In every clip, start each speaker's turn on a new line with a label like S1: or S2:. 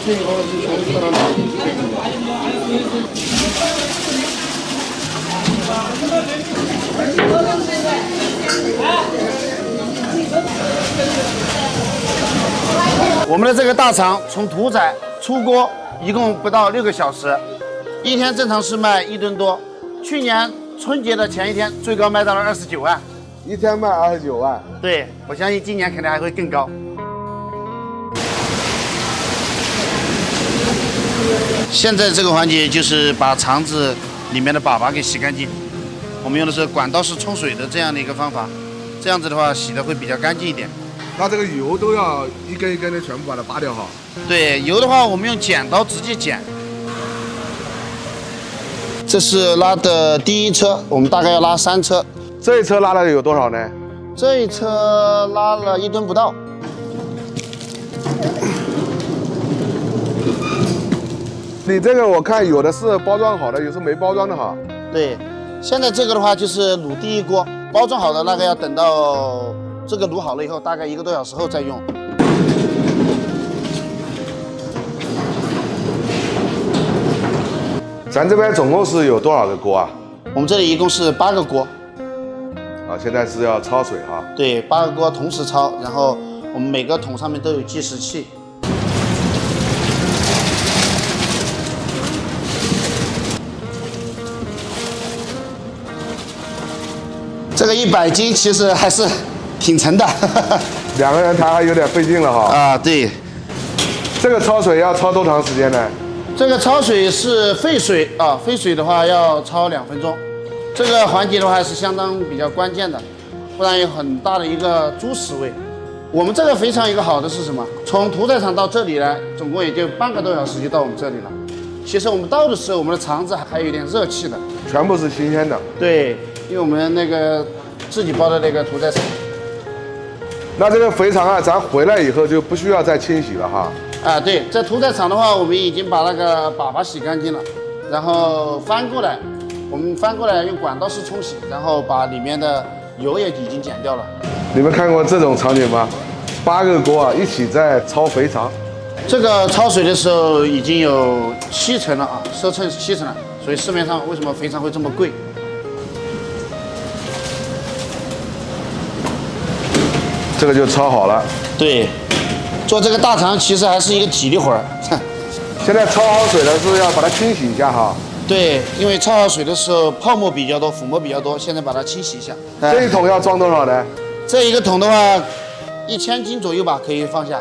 S1: 我们的这个大肠从屠宰出锅一共不到6个小时，一天正常是卖1吨多。去年春节的前一天，最高卖到了29万，
S2: 一天卖29万。
S1: 对，我相信今年肯定还会更高。现在这个环节就是把肠子里面的粑粑给洗干净。我们用的是管道式冲水的这样的一个方法，这样子的话洗的会比较干净一点。
S2: 它这个油都要一根一根的全部把它扒掉哈。
S1: 对，油的话我们用剪刀直接剪。这是拉的第一车，我们大概要拉3车。
S2: 这一车拉了有多少呢？
S1: 这一车拉了1吨不到。
S2: 你这个我看有的是包装好的，有时没包装的哈。
S1: 对，现在这个的话就是卤第一锅，包装好的那个要等到这个卤好了以后，大概1个多小时后再用。
S2: 咱这边总共是有多少个锅啊？
S1: 我们这里一共是8个锅。
S2: 啊，现在是要焯水哈。
S1: 对，8个锅同时焯，然后我们每个桶上面都有计时器。这个100斤其实还是挺沉的
S2: 2个人抬还有点费劲了哈。
S1: 啊，对。
S2: 这个焯水要焯多长时间呢？
S1: 这个焯水是沸水啊，沸水的话要焯2分钟。这个环节的话是相当比较关键的，不然有很大的一个猪屎味。我们这个肥肠一个好的是什么？从屠宰场到这里来，总共也就半个多小时就到我们这里了。其实我们到的时候，我们的肠子还有一点热气的。
S2: 全部是新鲜的。
S1: 对，因为我们那个自己包的那个屠宰场。
S2: 那这个肥肠啊，咱回来以后就不需要再清洗了哈。
S1: 啊，对，在屠宰场的话，我们已经把那个粑粑洗干净了，然后翻过来，我们翻过来用管道式冲洗，然后把里面的油也已经剪掉了。
S2: 你们看过这种场景吗？8个锅啊一起在焯肥肠。
S1: 这个焯水的时候已经有7成了啊，奢称7成了，所以市面上为什么肥肠会这么贵？
S2: 这个就焯好了。
S1: 对，做这个大肠其实还是一个体力活儿。
S2: 现在焯好水了，是不是要把它清洗一下哈？
S1: 对，因为焯好水的时候泡沫比较多，腐膜比较多，现在把它清洗一下。
S2: 这一桶要装多少呢？
S1: 这一个桶的话，1000斤左右吧，可以放下。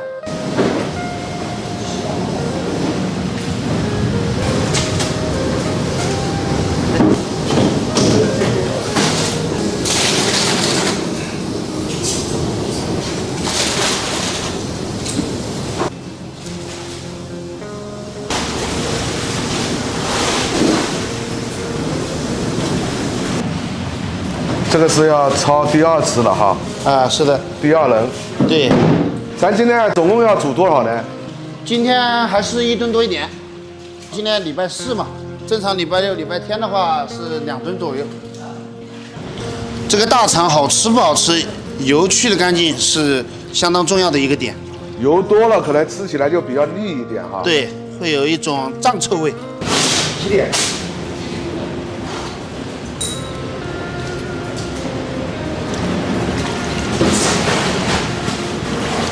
S2: 这个是要焯第2次了哈。
S1: 啊，是的，
S2: 第2轮。
S1: 对。
S2: 咱今天总共要煮多少呢？
S1: 今天还是1吨多一点。今天礼拜4嘛，正常礼拜6、礼拜天的话是2吨左右。这个大肠好吃不好吃，油去的干净是相当重要的一个点。
S2: 油多了可能吃起来就比较腻一点哈。
S1: 对，会有一种脏臭味。
S2: 几点？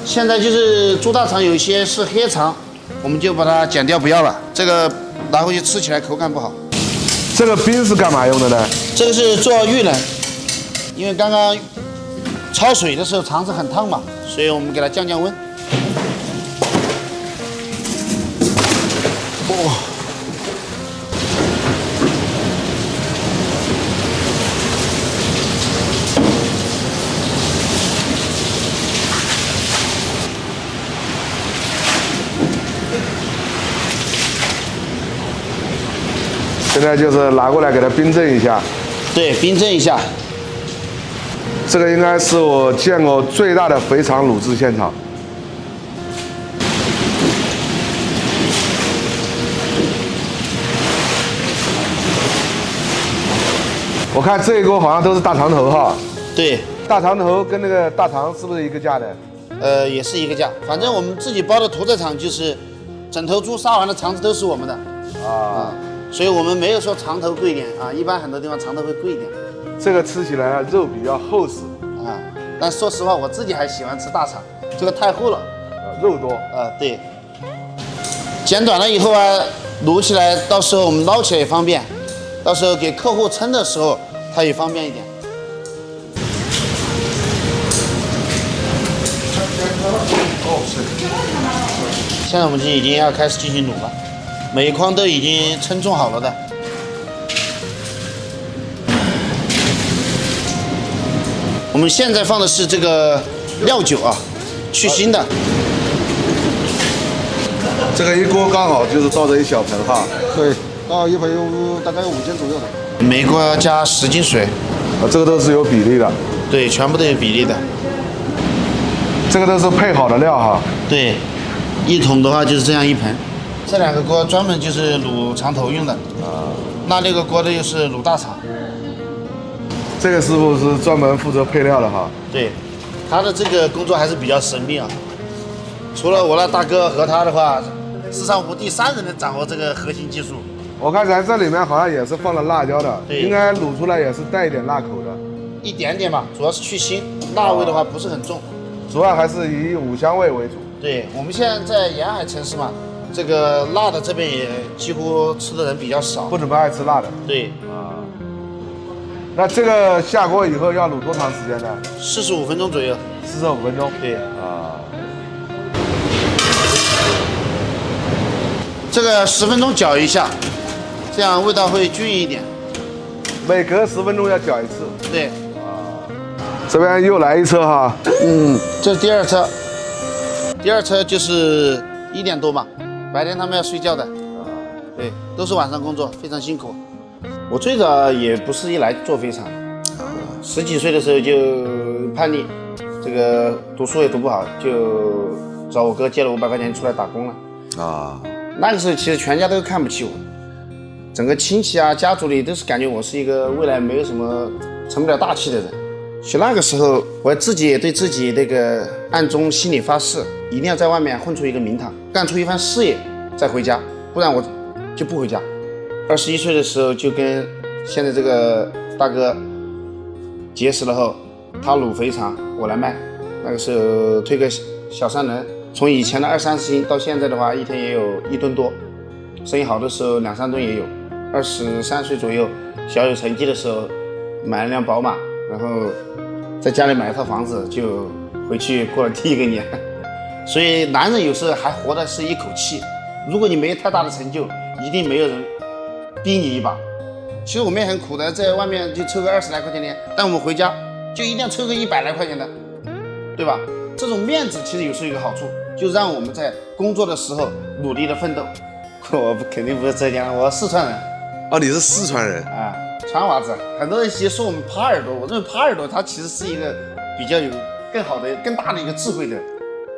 S1: 现在就是猪大肠有一些是黑肠，我们就把它剪掉不要了，这个拿回去吃起来口感不好。
S2: 这个冰是干嘛用的呢？
S1: 这个是做预冷，因为刚刚焯水的时候肠子很烫嘛，所以我们给它降降温。哇！
S2: 现在就是拿过来给它冰镇一下。
S1: 对，冰镇一下。
S2: 这个应该是我见过最大的肥肠卤制现场。我看这一锅好像都是大肠头哈。
S1: 对，
S2: 大肠头跟那个大肠是不是一个价的？
S1: 也是一个价，反正我们自己包的屠宰场就是整头猪杀完了肠子都是我们的啊，所以我们没有说肠头贵一点啊，一般很多地方肠头会贵一点。
S2: 这个吃起来肉比较厚实
S1: 啊，但说实话，我自己还喜欢吃大肠，这个太厚了，
S2: 肉多
S1: 啊，对。剪短了以后啊，卤起来，到时候我们捞起来也方便，到时候给客户称的时候，它也方便一点。现在我们已经要开始进行卤了，每一筐都已经称重好了的。我们现在放的是这个料酒啊，去腥的。
S2: 这个一锅刚好就是倒这一小盆哈。
S3: 对，刚好一盆有大概5斤左右的。
S1: 每锅要加10斤水。
S2: 这个都是有比例的。
S1: 对，全部都有比例的。
S2: 这个都是配好的料哈。
S1: 对，一桶的话就是这样一盆。这2个锅专门就是卤肠头用的。啊。那6个锅的又是卤大肠。
S2: 这个师傅是专门负责配料的哈。
S1: 对，他的这个工作还是比较神秘啊。除了我那大哥和他的话，世上无第3人能掌握这个核心技术。
S2: 我看咱这里面好像也是放了辣椒的，
S1: 对，
S2: 应该卤出来也是带一点辣口的。
S1: 一点点吧，主要是去腥，辣味的话不是很重。
S2: 主要还是以5香味为主。
S1: 对，我们现在在沿海城市嘛，这个辣的这边也几乎吃的人比较少，
S2: 不怎么爱吃辣的。
S1: 对
S2: 啊。那这个下锅以后要卤多长时间呢
S1: ？45分钟左右。
S2: 45分钟。
S1: 对
S2: 啊。
S1: 这个10分钟搅一下，这样味道会均匀一点。
S2: 每隔10分钟要搅一次。
S1: 对。
S2: 啊。这边又来一车哈。
S1: 这是第2车。第2车就是1点多吧，白天他们要睡觉的。对，都是晚上工作，非常辛苦。我最早也不是一来做肥肠，10几岁的时候就叛逆，这个读书也读不好，就找我哥借了500块钱出来打工了。啊，那个时候其实全家都看不起我，整个亲戚啊、家族里都是感觉我是一个未来没有什么成不了大器的人。其实那个时候，我自己也对自己那个暗中心里发誓，一定要在外面混出一个名堂，干出一番事业再回家，不然我就不回家。21岁的时候就跟现在这个大哥结识了后，他卤肥肠，我来卖。那个时候推个小3轮，从以前的20-30斤到现在的话，一天也有1吨多，生意好的时候2-3吨也有。23岁左右，小有成绩的时候，买了辆宝马，然后在家里买一套房子，就回去过了第1个年。所以男人有时候还活的是一口气，如果你没有太大的成就，一定没有人逼你一把。其实我们也很苦的，在外面就抽个20来块钱的，但我们回家就一定要抽个100来块钱的，对吧？这种面子其实有时候有个好处，就让我们在工作的时候努力的奋斗。我肯定不是浙江，我四川人。
S2: 哦，你是四川人
S1: 啊？川娃子。很多人其实说我们耙耳朵，我认为耙耳朵它其实是一个比较有更好的、更大的一个智慧的。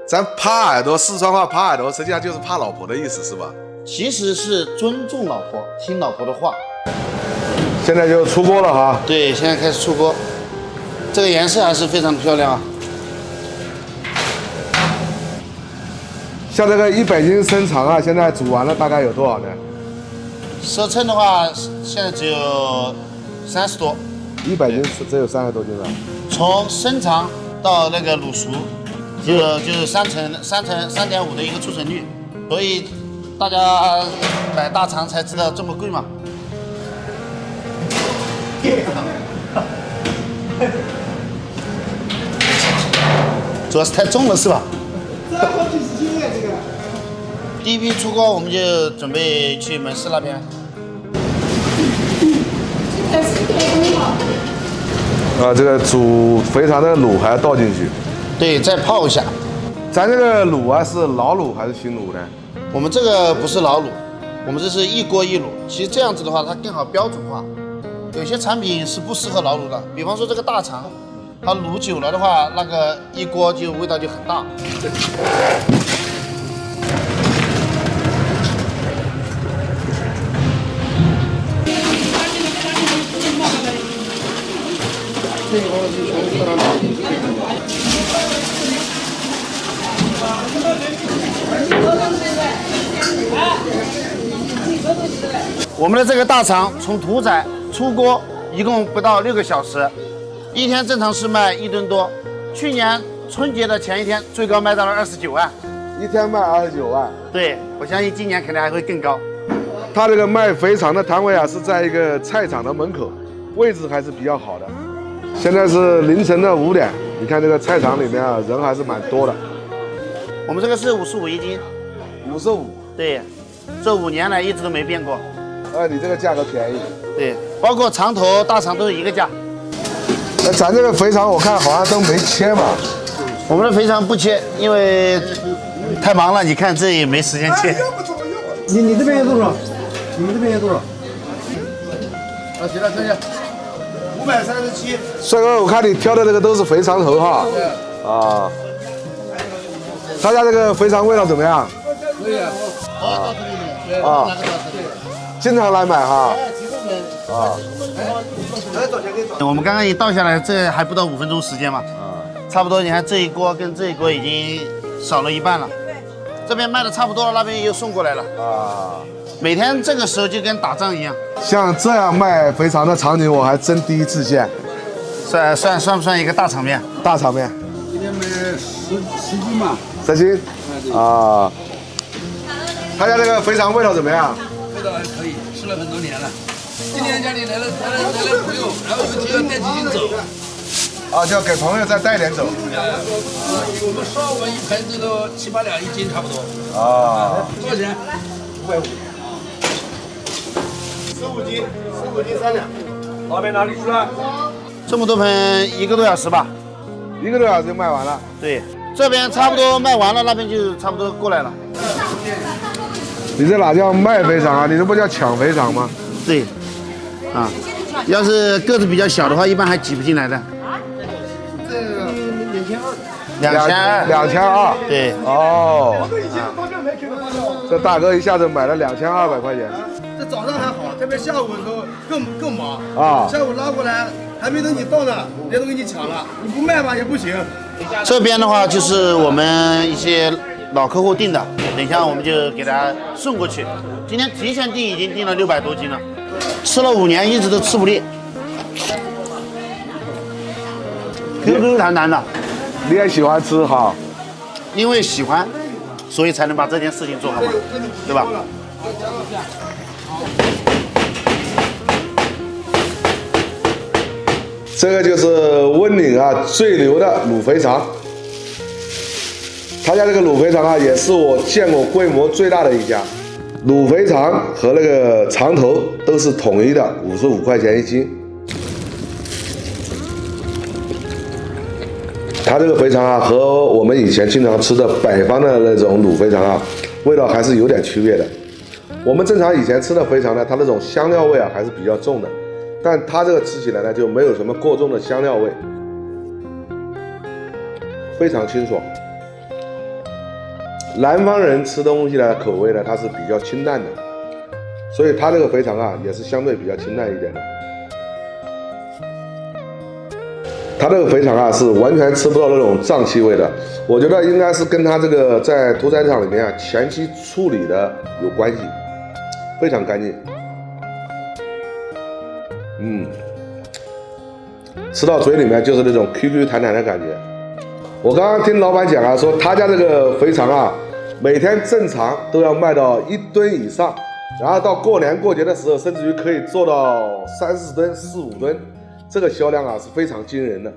S2: 咱耙耳朵，四川话耙耳朵，实际上就是怕老婆的意思，是吧？
S1: 其实是尊重老婆，听老婆的话。
S2: 现在就出锅了哈。
S1: 对，现在开始出锅，这个颜色还是非常漂亮啊。
S2: 像这个100斤生肠啊，现在煮完了大概有多少呢？
S1: 折称的话，现在只有30多。
S2: 100斤只有30多斤了。
S1: 从生肠到那个卤熟，就是3.5的一个出成率，所以大家买大肠才知道这么贵嘛。主要是太重了，是吧？
S3: 这好几十斤啊，这个。
S1: 第一批出锅，我们就准备去门市那边。
S2: 啊，这个煮肥肠的卤还要倒进去。
S1: 对，再泡一下。
S2: 咱这个卤啊，是老卤还是新卤呢？
S1: 我们这个不是老卤，我们这是一锅一卤。其实这样子的话，它更好标准化。有些产品是不适合老卤的，比方说这个大肠，它卤久了的话，那个一锅就味道就很大。这一锅就全部放上去。我们的这个大肠从屠宰出锅一共不到6个小时，一天正常是卖1吨多。去年春节的前一天，最高卖到了29万，
S2: 一天卖29万。
S1: 对，我相信今年肯定还会更高。
S2: 他这个卖肥肠的摊位啊，是在一个菜场的门口，位置还是比较好的。现在是凌晨的5点，你看这个菜场里面啊，人还是蛮多的。
S1: 我们这个是55一斤
S2: ，55。
S1: 对，这5年来一直都没变过。
S2: 你这个价格便宜。
S1: 对，包括肠头、大肠都是一个价。
S2: 那咱这个肥肠我看好像都没切嘛。
S1: 我们的肥肠不切，因为太忙了，你看这也没时间切。
S3: 你这边有多少？你们这边有多少？
S1: 行了，这下537。
S2: 帅哥，我看你挑的这个都是肥肠头哈。啊。他家这个肥肠味道怎么样？
S3: 可以啊。
S2: 啊。经常来买哈。啊。
S1: 我们刚刚一倒下来，这还不到5分钟时间嘛。差不多，你看这一锅跟这一锅已经少了一半了。这边卖的差不多了，那边又送过来了。啊。每天这个时候就跟打仗一样。
S2: 像这样卖肥肠的场景，我还真第一次见。
S1: 算不算一个大场面？
S2: 大场面。
S3: 今天卖10斤嘛。
S2: 10斤。啊。他家这个肥肠味道怎么样？
S4: 味道还可以，吃了很多年了。今天家里来了朋友，然后有几个带几斤走。
S2: 啊，就给朋友再带点走。
S4: 我们烧我们一盘子都7、8两1斤差不多。
S2: 啊。
S4: 多少钱？550。
S3: 15斤3两。
S4: 老板哪里去了？
S1: 这么多盆1个多小时吧。
S2: 1个多小时就卖完了。
S1: 对，这边差不多卖完了，那边就差不多过来了。
S2: 你这哪叫卖肥肠啊？你这不叫抢肥肠吗？
S1: 对。啊，要是个子比较小的话，一般还挤不进来的。
S3: 这个2200。
S2: 2200。
S1: 对。
S2: 哦。这大哥一下子买了2200块钱。
S3: 这早上还好，这边下午的时候更忙
S2: 啊。
S3: 下午拉过来，还没等你到呢，人家都给你抢了，你不卖吧也不行。
S1: 这边的话就是我们一些老客户订的，等一下我们就给他送过去。今天提前订已经订了600多斤了，吃了5年一直都吃不腻，Q 弹弹的。
S2: 你也喜欢吃哈？
S1: 因为喜欢，所以才能把这件事情做好嘛，对吧？
S2: 这个就是温岭啊最牛的卤肥肠，他家这个卤肥肠啊也是我见过规模最大的一家，卤肥肠和那个肠头都是统一的55块钱1斤。他这个肥肠啊和我们以前经常吃的北方的那种卤肥肠啊味道还是有点区别的。我们正常以前吃的肥肠呢，它那种香料味啊还是比较重的。但它这个吃起来呢，就没有什么过重的香料味，非常清爽。南方人吃东西的口味呢，它是比较清淡的，所以它这个肥肠啊，也是相对比较清淡一点的。它这个肥肠啊，是完全吃不到那种胀气味的，我觉得应该是跟它这个在屠宰场里面啊前期处理的有关系，非常干净。吃到嘴里面就是那种 QQ 弹弹的感觉。我刚刚听老板讲啊，说他家这个肥肠啊，每天正常都要卖到1吨以上，然后到过年过节的时候，甚至于可以做到3、4吨、4、5吨，这个销量啊是非常惊人的。